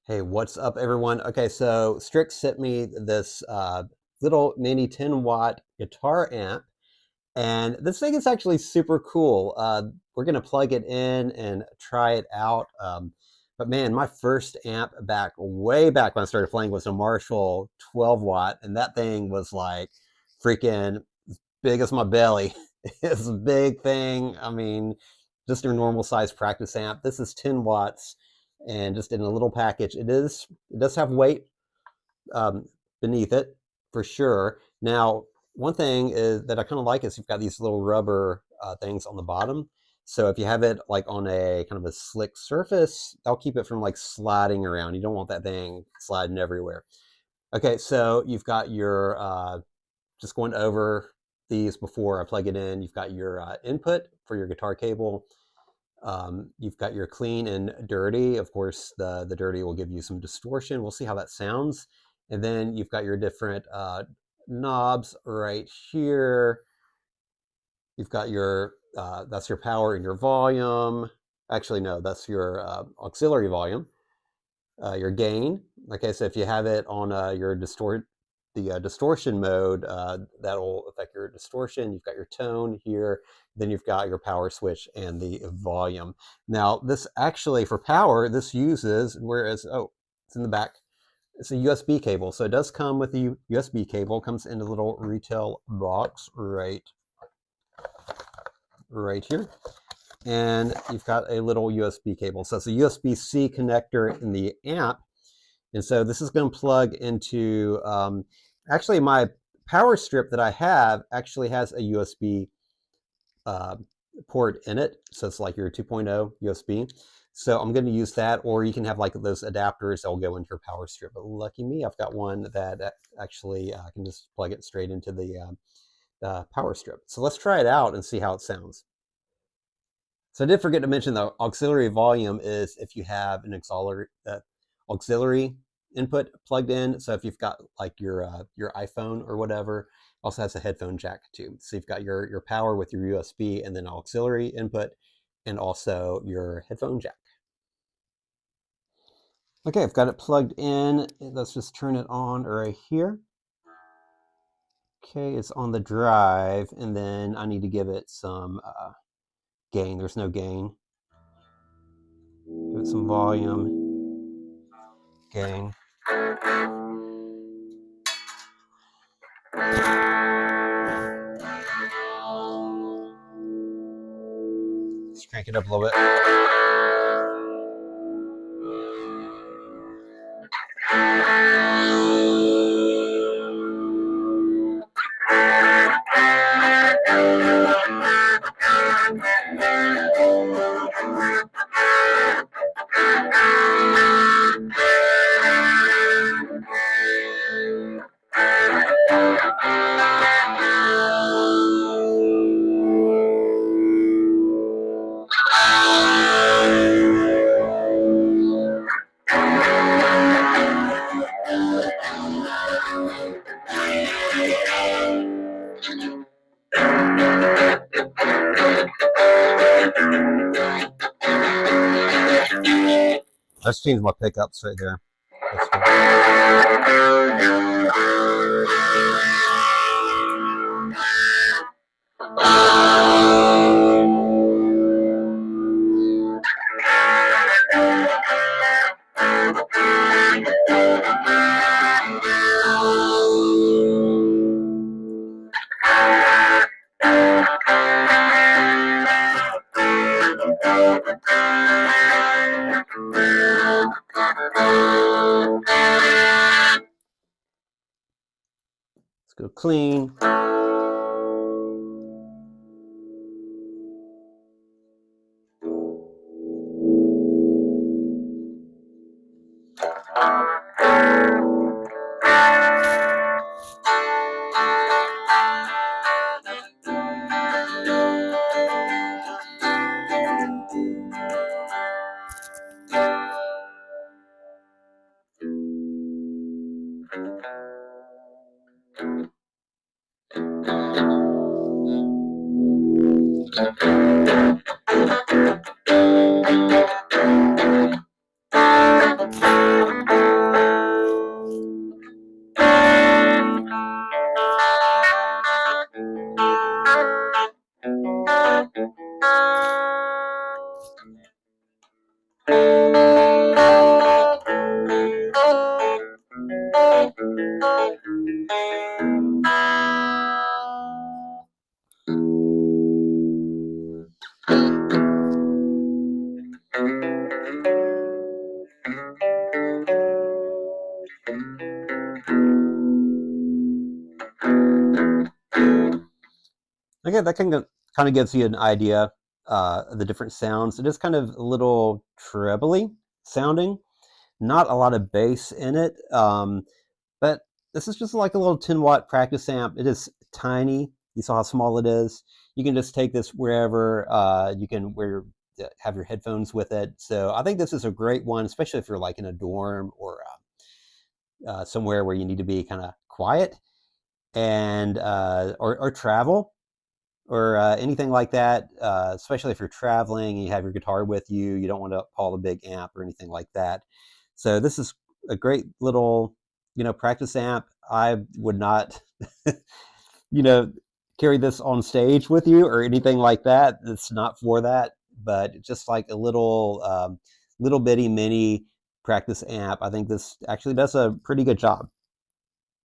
Hey, what's up, everyone? Okay, so Strix sent me this little mini 10-watt guitar amp, and this thing is actually super cool. We're gonna plug it in and try it out. But man, my first amp way back when I started playing was a Marshall 12-watt, and that thing was like freaking big as my belly. It's a big thing. I mean, just a normal size practice amp. This is 10 watts and just in a little package. It does have weight beneath it for sure. Now, one thing is that I kind of like is you've got these little rubber things on the bottom. So if you have it like on a kind of a slick surface, that'll keep it from like sliding around. You don't want that thing sliding everywhere. Okay, so you've got your, just going over these before I plug it in, you've got your input for your guitar cable. You've got your clean and dirty. Of course, the dirty will give you some distortion. We'll see how that sounds. And then you've got your different knobs right here. You've got your, that's your power and your volume. Actually, no, that's your auxiliary volume. Your gain. Okay, so if you have it on your distortion mode, that'll affect your distortion. You've got your tone here, then you've got your power switch and the volume. Now, this actually, for power, this uses, whereas, oh, it's in the back, it's a USB cable. So it does come with the USB cable, comes in a little retail box right here. And you've got a little USB cable. So it's a USB-C connector in the amp. And so this is going to plug into, actually my power strip that I have actually has a USB port in it. So it's like your 2.0 USB. So I'm going to use that, or you can have like those adapters that will go into your power strip. But lucky me, I've got one that actually can just plug it straight into the power strip. So let's try it out and see how it sounds. So I did forget to mention the auxiliary volume is if you have an auxiliary input plugged in. So if you've got like your iPhone or whatever, also has a headphone jack too. So you've got your power with your USB and then auxiliary input and also your headphone jack. Okay, I've got it plugged in. Let's just turn it on right here. Okay, it's on the drive, and then I need to give it some gain. There's no gain. Give it some volume. Gain. Let's crank it up a little bit. Let's change my pickups right there. Let's go clean. Okay, that kind of gives you an idea of the different sounds. It is kind of a little trebly sounding, not a lot of bass in it, but this is just like a little 10-watt practice amp. It is tiny. You saw how small it is. You can just take this wherever. You can have your headphones with it. So I think this is a great one, especially if you're like in a dorm or somewhere where you need to be kind of quiet and or travel or anything like that, especially if you're traveling and you have your guitar with you. You don't want to haul a big amp or anything like that. So this is a great little, practice amp. I would not, you know, carry this on stage with you or anything like that. It's not for that, but just like a little bitty mini practice amp. I think this actually does a pretty good job.